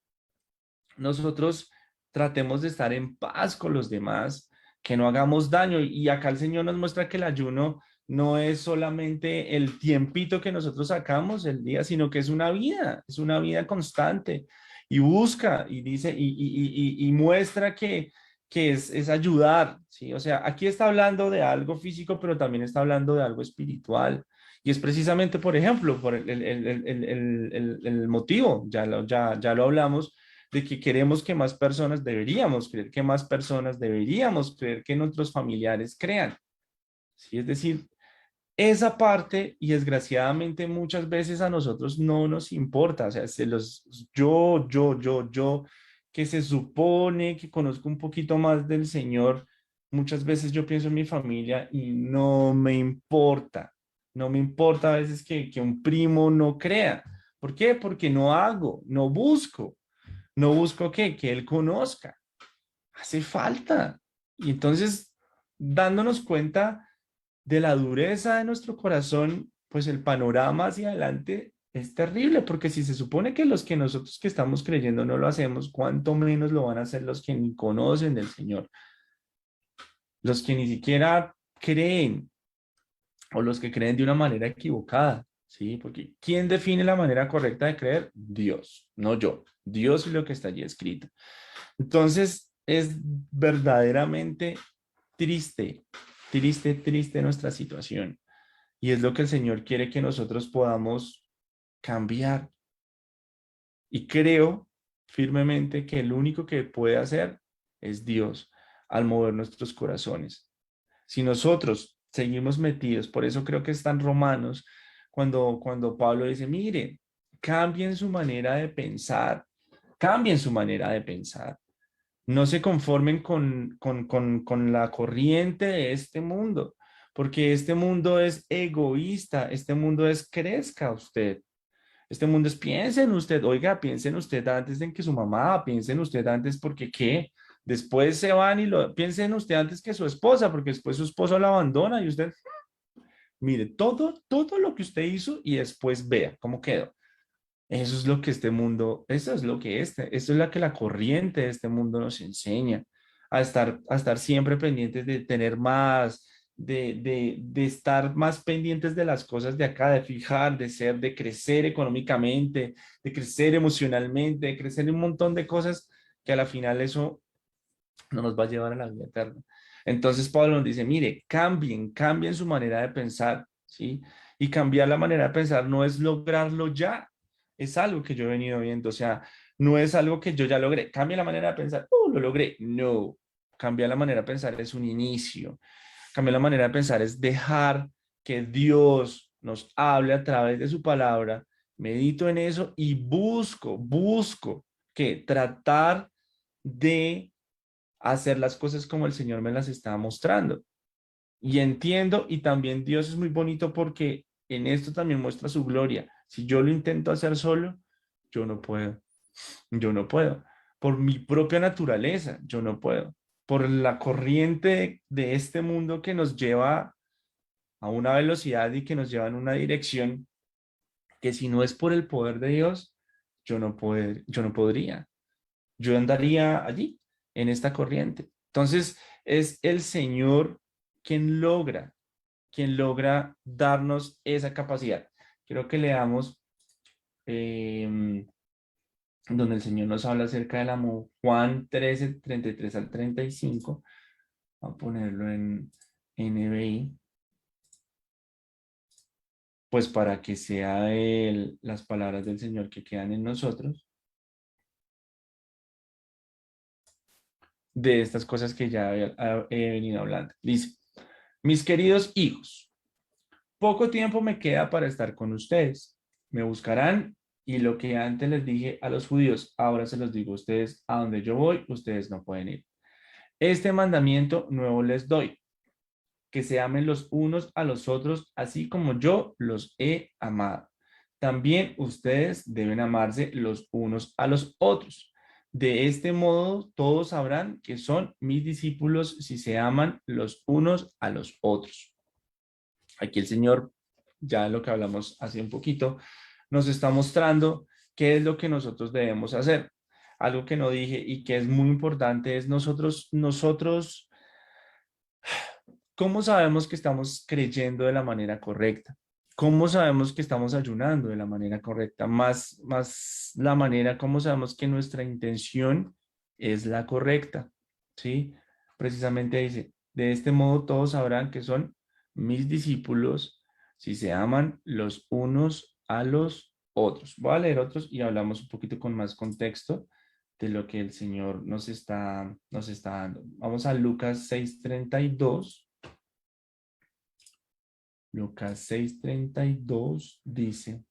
nosotros tratemos de estar en paz con los demás, que no hagamos daño. Y acá el Señor nos muestra que el ayuno no es solamente el tiempito que nosotros sacamos el día, sino que es una vida constante. Y busca y dice y muestra que es ayudar, ¿sí? O sea, aquí está hablando de algo físico, pero también está hablando de algo espiritual. Y es precisamente, por ejemplo, por el motivo, ya lo hablamos, de que queremos que más personas, deberíamos creer que más personas, deberíamos creer que nuestros familiares crean. ¿Sí? Es decir, esa parte, y desgraciadamente muchas veces a nosotros no nos importa, o sea, yo, que se supone que conozco un poquito más del Señor, muchas veces yo pienso en mi familia y no me importa, no me importa a veces que un primo no crea. ¿Por qué? Porque no hago, no busco. No busco que él conozca. Hace falta. Y entonces, dándonos cuenta de la dureza de nuestro corazón, pues el panorama hacia adelante es terrible, porque si se supone que los que nosotros que estamos creyendo no lo hacemos, cuánto menos lo van a hacer los que ni conocen del Señor, los que ni siquiera creen o los que creen de una manera equivocada, ¿sí? Porque ¿quién define la manera correcta de creer? Dios, no yo. Dios es lo que está allí escrito. Entonces, es verdaderamente triste, triste, triste nuestra situación. Y es lo que el Señor quiere que nosotros podamos cambiar. Y creo firmemente que el único que puede hacer es Dios al mover nuestros corazones. Si nosotros seguimos metidos, por eso creo que están Romanos, cuando Pablo dice, mire, cambien su manera de pensar, cambien su manera de pensar. No se conformen con la corriente de este mundo, porque este mundo es egoísta, este mundo es crezca usted, este mundo es piense en usted, oiga, piense en usted antes de que su mamá, piense en usted antes porque qué, después se van y piense en usted antes que su esposa, porque después su esposo la abandona y usted, mire, todo lo que usted hizo y después vea cómo quedó. Eso es lo que este mundo, eso es lo que eso es lo que la corriente de este mundo nos enseña, a estar siempre pendientes de tener más, de estar más pendientes de las cosas de acá, de fijar, de ser, de crecer económicamente, de crecer emocionalmente, de crecer en un montón de cosas que a la final eso no nos va a llevar a la vida eterna. Entonces Pablo nos dice, mire, cambien su manera de pensar, ¿sí? Y cambiar la manera de pensar no es lograrlo ya, es algo que yo he venido viendo, o sea, no es algo que yo ya logré. Cambia la manera de pensar, lo logré. No, cambiar la manera de pensar es un inicio. Cambiar la manera de pensar es dejar que Dios nos hable a través de su palabra, medito en eso y busco que tratar de hacer las cosas como el Señor me las está mostrando. Y entiendo, y también Dios es muy bonito porque en esto también muestra su gloria. Si yo lo intento hacer solo, yo no puedo. Yo no puedo. Por mi propia naturaleza, yo no puedo. Por la corriente de este mundo que nos lleva a una velocidad y que nos lleva en una dirección que si no es por el poder de Dios, yo no podría. Yo andaría allí, en esta corriente. Entonces, es el Señor quien logra darnos esa capacidad. Quiero que leamos donde el Señor nos habla acerca del amor, Juan 13:33 al 35. Voy a ponerlo en NBI, pues para que sea las palabras del Señor que quedan en nosotros, de estas cosas que ya he venido hablando. Dice, mis queridos hijos, poco tiempo me queda para estar con ustedes. Me buscarán y lo que antes les dije a los judíos, ahora se los digo a ustedes, a donde yo voy, ustedes no pueden ir. Este mandamiento nuevo les doy, que se amen los unos a los otros, así como yo los he amado. También ustedes deben amarse los unos a los otros. De este modo, todos sabrán que son mis discípulos si se aman los unos a los otros. Aquí el Señor, ya lo que hablamos hace un poquito, nos está mostrando qué es lo que nosotros debemos hacer. Algo que no dije y que es muy importante es nosotros, ¿cómo sabemos que estamos creyendo de la manera correcta? ¿Cómo sabemos que estamos ayunando de la manera correcta? Más la manera, ¿cómo sabemos que nuestra intención es la correcta? ¿Sí? Precisamente dice, de este modo todos sabrán que son mis discípulos si se aman los unos a los otros. Voy a leer otros y hablamos un poquito con más contexto de lo que el Señor nos está dando. Vamos a Lucas 6:32. Lucas 6:32 dice,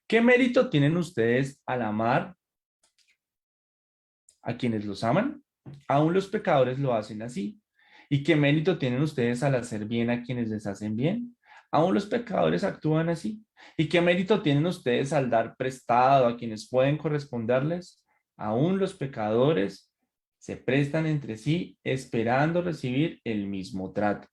¿qué mérito tienen ustedes al amar a quienes los aman? Aún los pecadores lo hacen así. ¿Y qué mérito tienen ustedes al hacer bien a quienes les hacen bien? Aún los pecadores actúan así. ¿Y qué mérito tienen ustedes al dar prestado a quienes pueden corresponderles? Aún los pecadores se prestan entre sí esperando recibir el mismo trato.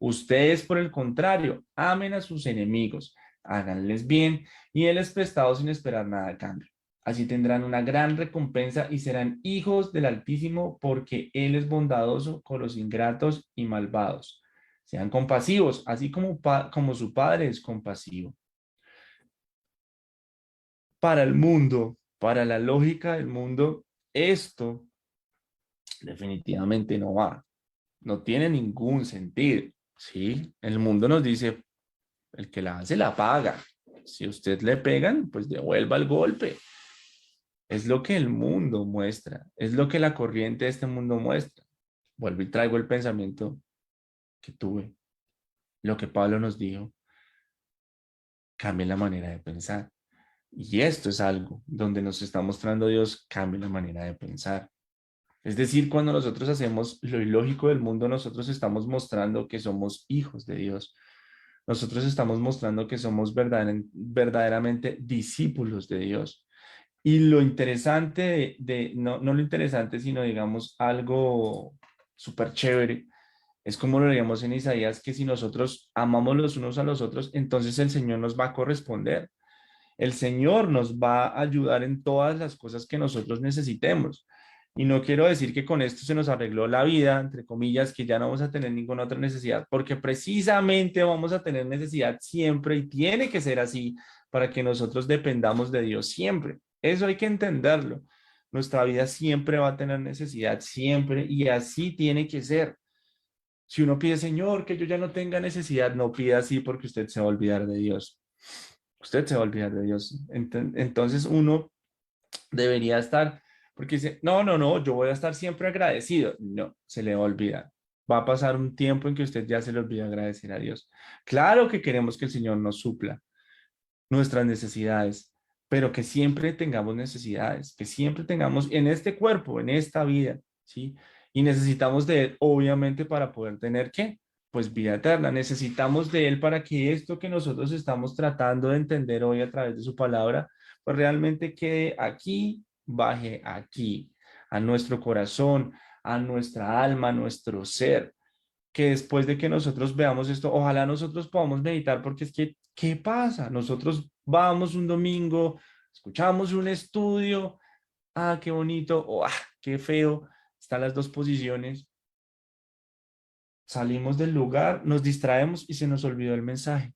Ustedes, por el contrario, amen a sus enemigos, háganles bien y éles prestado sin esperar nada a cambio. Así tendrán una gran recompensa y serán hijos del Altísimo, porque Él es bondadoso con los ingratos y malvados. Sean compasivos, así como su Padre es compasivo. Para el mundo, para la lógica del mundo, esto definitivamente no va. No tiene ningún sentido, ¿sí? El mundo nos dice, el que la hace, la paga. Si usted le pegan, pues devuelva el golpe. Es lo que el mundo muestra, es lo que la corriente de este mundo muestra. Vuelvo y traigo el pensamiento que tuve, lo que Pablo nos dijo, cambie la manera de pensar. Y esto es algo donde nos está mostrando Dios, cambie la manera de pensar. Es decir, cuando nosotros hacemos lo ilógico del mundo, nosotros estamos mostrando que somos hijos de Dios. Nosotros estamos mostrando que somos verdaderamente discípulos de Dios. Y lo interesante no lo interesante, sino digamos algo súper chévere, es como lo leíamos en Isaías, que si nosotros amamos los unos a los otros, entonces el Señor nos va a corresponder. El Señor nos va a ayudar en todas las cosas que nosotros necesitemos. Y no quiero decir que con esto se nos arregló la vida, entre comillas, que ya no vamos a tener ninguna otra necesidad, porque precisamente vamos a tener necesidad siempre y tiene que ser así para que nosotros dependamos de Dios siempre. Eso hay que entenderlo. Nuestra vida siempre va a tener necesidad, siempre, y así tiene que ser. Si uno pide, Señor, que yo ya no tenga necesidad, no pida así porque usted se va a olvidar de Dios. Usted se va a olvidar de Dios. Entonces uno debería estar, porque dice, no, no, no, yo voy a estar siempre agradecido. No, se le va a olvidar. Va a pasar un tiempo en que usted ya se le olvida agradecer a Dios. Claro que queremos que el Señor nos supla nuestras necesidades, pero que siempre tengamos necesidades, que siempre tengamos en este cuerpo, en esta vida, ¿sí? Y necesitamos de Él, obviamente, para poder tener, ¿qué? Pues vida eterna. Necesitamos de Él para que esto que nosotros estamos tratando de entender hoy a través de su palabra, pues realmente quede aquí, baje aquí, a nuestro corazón, a nuestra alma, a nuestro ser, que después de que nosotros veamos esto, ojalá nosotros podamos meditar, porque es que, ¿qué pasa? Nosotros vamos un domingo, escuchamos un estudio, ah, qué bonito, o ah, qué feo, están las dos posiciones, salimos del lugar, nos distraemos y se nos olvidó el mensaje.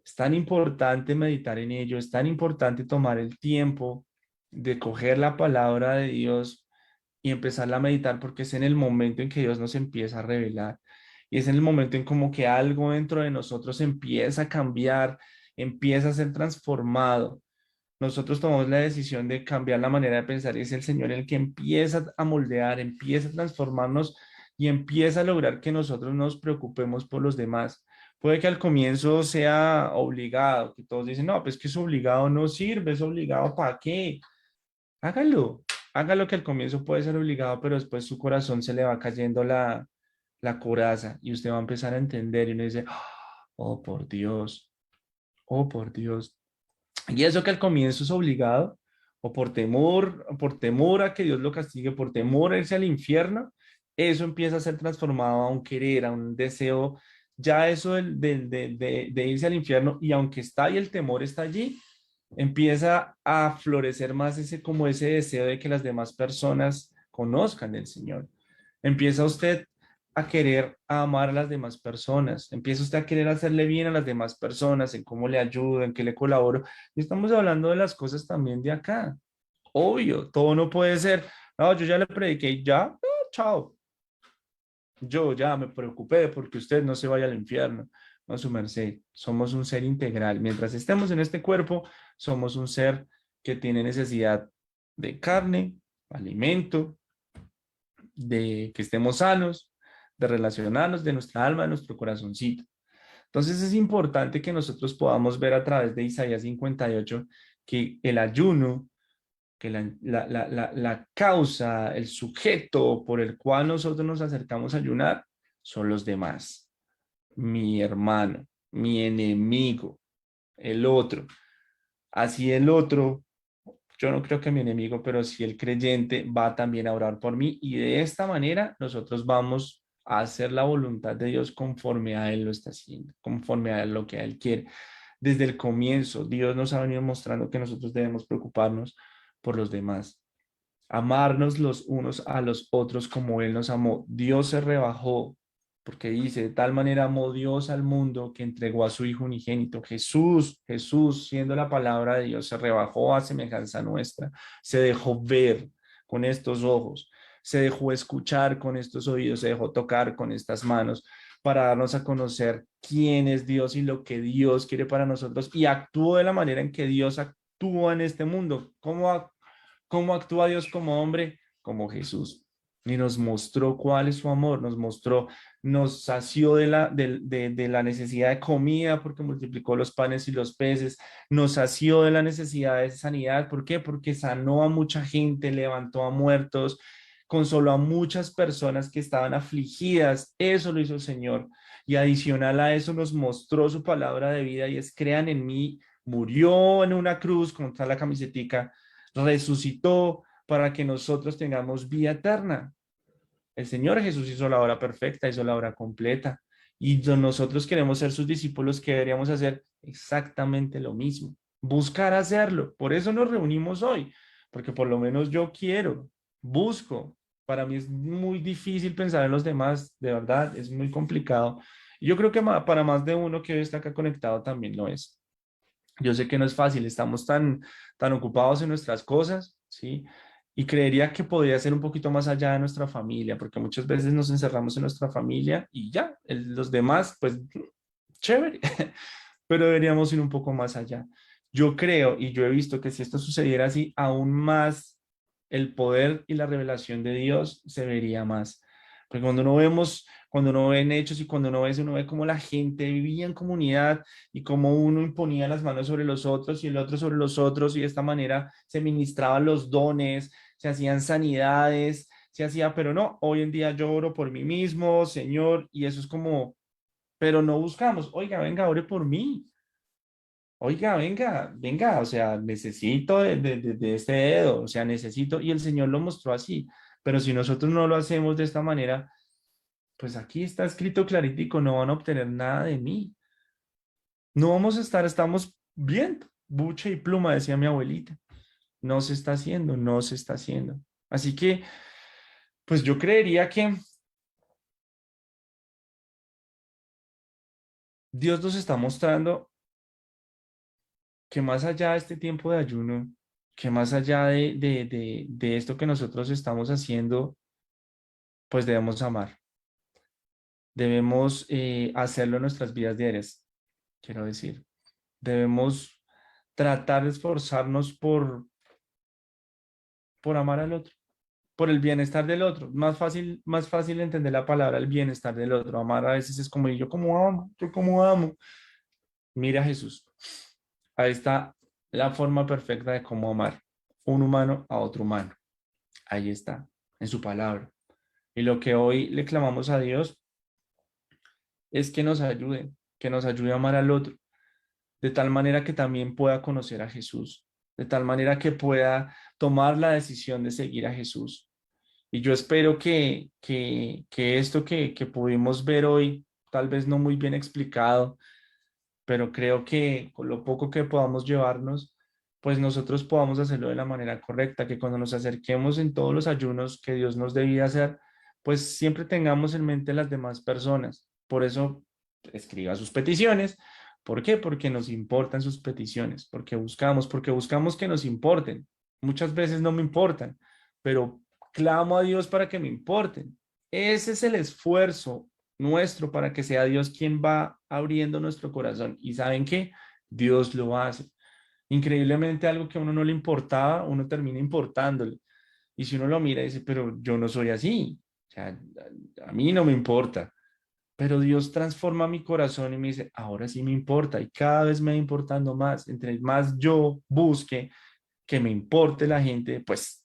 Es tan importante meditar en ello, es tan importante tomar el tiempo de coger la palabra de Dios y empezarla a meditar, porque es en el momento en que Dios nos empieza a revelar y es en el momento en como que algo dentro de nosotros empieza a cambiar, empieza a ser transformado. Nosotros tomamos la decisión de cambiar la manera de pensar y es el Señor el que empieza a moldear, empieza a transformarnos y empieza a lograr que nosotros nos preocupemos por los demás. Puede que al comienzo sea obligado, que todos dicen, no, pues que es obligado, no sirve, es obligado, ¿para qué? Hágalo, hágalo, que al comienzo puede ser obligado, pero después su corazón se le va cayendo la coraza y usted va a empezar a entender y uno dice, oh, por Dios, oh, por Dios. Y eso que al comienzo es obligado, o por temor a que Dios lo castigue, por temor a irse al infierno, eso empieza a ser transformado a un querer, a un deseo, ya eso de irse al infierno, y aunque está ahí el temor está allí, empieza a florecer más ese como ese deseo de que las demás personas conozcan del Señor. Empieza usted a querer amar a las demás personas, empieza usted a querer hacerle bien a las demás personas, en cómo le ayudo, en qué le colaboro. Y estamos hablando de las cosas también de acá. Obvio, todo no puede ser, no, yo ya le prediqué y ya, no, chao. Yo ya me preocupé porque usted no se vaya al infierno. No, su merced, somos un ser integral. Mientras estemos en este cuerpo, somos un ser que tiene necesidad de carne, alimento, de que estemos sanos, de relacionarnos, de nuestra alma, de nuestro corazoncito. Entonces es importante que nosotros podamos ver a través de Isaías 58 que el ayuno, que la causa, el sujeto por el cual nosotros nos acercamos a ayunar son los demás, mi hermano, mi enemigo, el otro. Así el otro, yo no creo que mi enemigo, pero si el creyente va también a orar por mí y de esta manera nosotros vamos a hacer la voluntad de Dios conforme a Él lo está haciendo, conforme a lo que Él quiere. Desde el comienzo, Dios nos ha venido mostrando que nosotros debemos preocuparnos por los demás, amarnos los unos a los otros como Él nos amó. Dios se rebajó, porque dice, de tal manera amó Dios al mundo que entregó a su Hijo unigénito. Jesús, siendo la palabra de Dios, se rebajó a semejanza nuestra, se dejó ver con estos ojos, se dejó escuchar con estos oídos, se dejó tocar con estas manos para darnos a conocer quién es Dios y lo que Dios quiere para nosotros y actuó de la manera en que Dios actúa en este mundo. ¿Cómo actúa Dios como hombre? Como Jesús. Y nos mostró cuál es su amor, nos mostró, nos sació de la necesidad de comida porque multiplicó los panes y los peces, nos sació de la necesidad de sanidad. ¿Por qué? Porque sanó a mucha gente, levantó a muertos, consoló a muchas personas que estaban afligidas. Eso lo hizo el Señor. Y adicional a eso nos mostró su palabra de vida y es crean en mí, murió en una cruz contra la camisetica, resucitó para que nosotros tengamos vida eterna. El Señor Jesús hizo la obra perfecta, hizo la obra completa. Y nosotros queremos ser sus discípulos, que deberíamos hacer exactamente lo mismo, buscar hacerlo. Por eso nos reunimos hoy, porque por lo menos yo quiero, busco. Para mí es muy difícil pensar en los demás, de verdad, es muy complicado. Y yo creo que para más de uno que hoy está acá conectado también lo es. Yo sé que no es fácil, estamos tan ocupados en nuestras cosas, ¿sí? Y creería que podría ser un poquito más allá de nuestra familia, porque muchas veces nos encerramos en nuestra familia y ya, los demás, pues chévere, pero deberíamos ir un poco más allá. Yo creo y yo he visto que si esto sucediera así, aún más el poder y la revelación de Dios se vería más. Porque cuando uno ve en hechos y cuando uno ve cómo la gente vivía en comunidad y cómo uno imponía las manos sobre los otros y el otro sobre los otros y de esta manera se ministraban los dones, se hacían sanidades, se hacía, pero no, hoy en día yo oro por mí mismo, Señor, y eso es como, pero no buscamos, oiga, venga, ore por mí. Oiga, venga, venga, o sea, necesito de este dedo, o sea, necesito, y el Señor lo mostró así, pero si nosotros no lo hacemos de esta manera, pues aquí está escrito claritico, no van a obtener nada de mí, no vamos a estar, estamos viendo, buche y pluma, decía mi abuelita, no se está haciendo, no se está haciendo. Así que, pues yo creería que Dios nos está mostrando que más allá de este tiempo de ayuno, que más allá de esto que nosotros estamos haciendo, pues debemos amar. Debemos hacerlo en nuestras vidas diarias, quiero decir. Debemos tratar de esforzarnos por amar al otro, por el bienestar del otro. Más fácil entender la palabra el bienestar del otro. Amar a veces es como, yo como amo, yo como amo. Mira a Jesús. Ahí está la forma perfecta de cómo amar un humano a otro humano. Ahí está, en su palabra. Y lo que hoy le clamamos a Dios es que nos ayude a amar al otro, de tal manera que también pueda conocer a Jesús, de tal manera que pueda tomar la decisión de seguir a Jesús. Y yo espero que esto que pudimos ver hoy, tal vez no muy bien explicado, pero creo que con lo poco que podamos llevarnos, pues nosotros podamos hacerlo de la manera correcta, que cuando nos acerquemos en todos los ayunos que Dios nos debía hacer, pues siempre tengamos en mente las demás personas. Por eso escriba sus peticiones. ¿Por qué? Porque nos importan sus peticiones, porque buscamos que nos importen. Muchas veces no me importan, pero clamo a Dios para que me importen. Ese es el esfuerzo nuestro para que sea Dios quien va abriendo nuestro corazón. Y saben que Dios lo hace. Increíblemente algo que a uno no le importaba, uno termina importándole. Y si uno lo mira y dice, pero yo no soy así, o sea, a mí no me importa. Pero Dios transforma mi corazón y me dice, ahora sí me importa y cada vez me va importando más. Entre más yo busque que me importe la gente, pues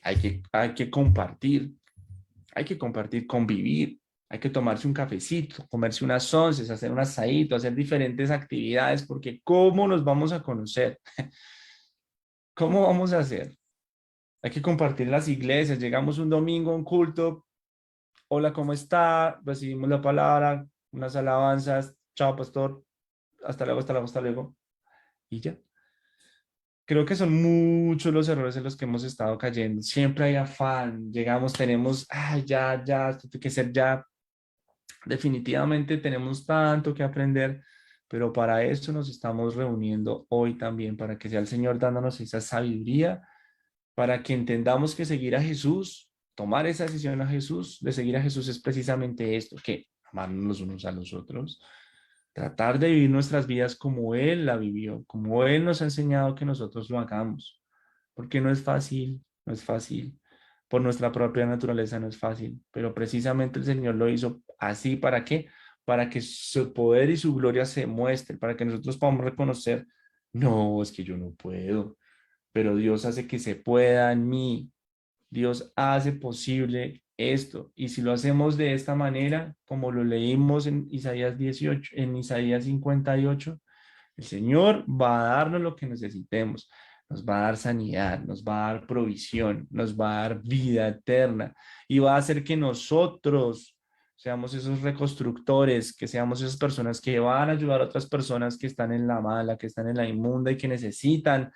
hay que compartir. Hay que compartir, convivir, hay que tomarse un cafecito, comerse unas onces, hacer un asadito, hacer diferentes actividades, porque ¿cómo nos vamos a conocer? ¿Cómo vamos a hacer? Hay que compartir las iglesias. Llegamos un domingo a un culto. Hola, ¿cómo está? Recibimos la palabra, unas alabanzas. Chao, pastor. Hasta luego, hasta luego, hasta luego. Y ya. Creo que son muchos los errores en los que hemos estado cayendo. Siempre hay afán. Llegamos, tenemos, ay, ya, esto tiene que ser ya. Definitivamente tenemos tanto que aprender, pero para eso nos estamos reuniendo hoy también, para que sea el Señor dándonos esa sabiduría, para que entendamos que seguir a Jesús, tomar esa decisión a Jesús, de seguir a Jesús es precisamente esto, que amarnos los unos a los otros, tratar de vivir nuestras vidas como Él la vivió, como Él nos ha enseñado que nosotros lo hagamos, porque no es fácil, no es fácil. Por nuestra propia naturaleza no es fácil, pero precisamente el Señor lo hizo así. ¿Para qué? Para que su poder y su gloria se muestre, para que nosotros podamos reconocer, no, es que yo no puedo, pero Dios hace que se pueda en mí. Dios hace posible esto. Y si lo hacemos de esta manera, como lo leímos en Isaías 18, en Isaías 58, el Señor va a darnos lo que necesitemos. Nos va a dar sanidad, nos va a dar provisión, nos va a dar vida eterna y va a hacer que nosotros seamos esos reconstructores, que seamos esas personas que van a ayudar a otras personas que están en la mala, que están en la inmunda y que necesitan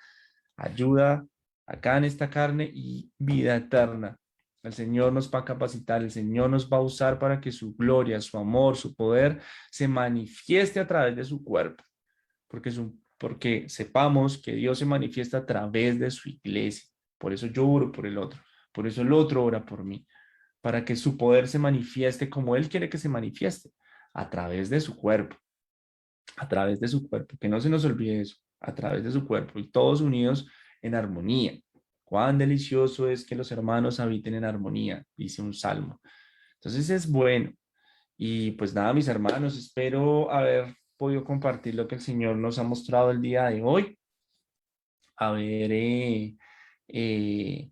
ayuda acá en esta carne y vida eterna. El Señor nos va a capacitar, el Señor nos va a usar para que su gloria, su amor, su poder se manifieste a través de su cuerpo, porque sepamos que Dios se manifiesta a través de su iglesia. Por eso yo oro por el otro. Por eso el otro ora por mí. Para que su poder se manifieste como Él quiere que se manifieste, a través de su cuerpo, a través de su cuerpo. Que no se nos olvide eso, a través de su cuerpo y todos unidos en armonía. Cuán delicioso es que los hermanos habiten en armonía, dice un salmo. Entonces es bueno. Y pues nada, mis hermanos, espero haber podido compartir lo que el Señor nos ha mostrado el día de hoy, haber eh,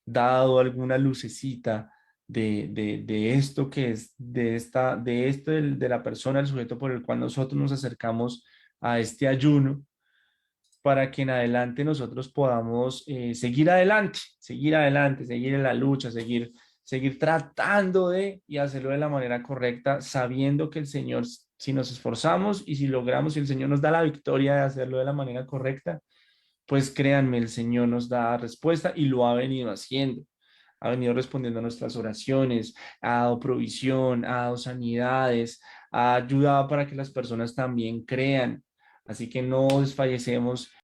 dado alguna lucecita de esto que es, de esto de la persona, el sujeto por el cual nosotros nos acercamos a este ayuno, para que en adelante nosotros podamos seguir adelante, seguir en la lucha, seguir tratando de y hacerlo de la manera correcta, sabiendo que el Señor, si nos esforzamos y si logramos, si el Señor nos da la victoria de hacerlo de la manera correcta, pues créanme, el Señor nos da respuesta y lo ha venido haciendo. Ha venido respondiendo a nuestras oraciones, ha dado provisión, ha dado sanidades, ha ayudado para que las personas también crean. Así que no desfallecemos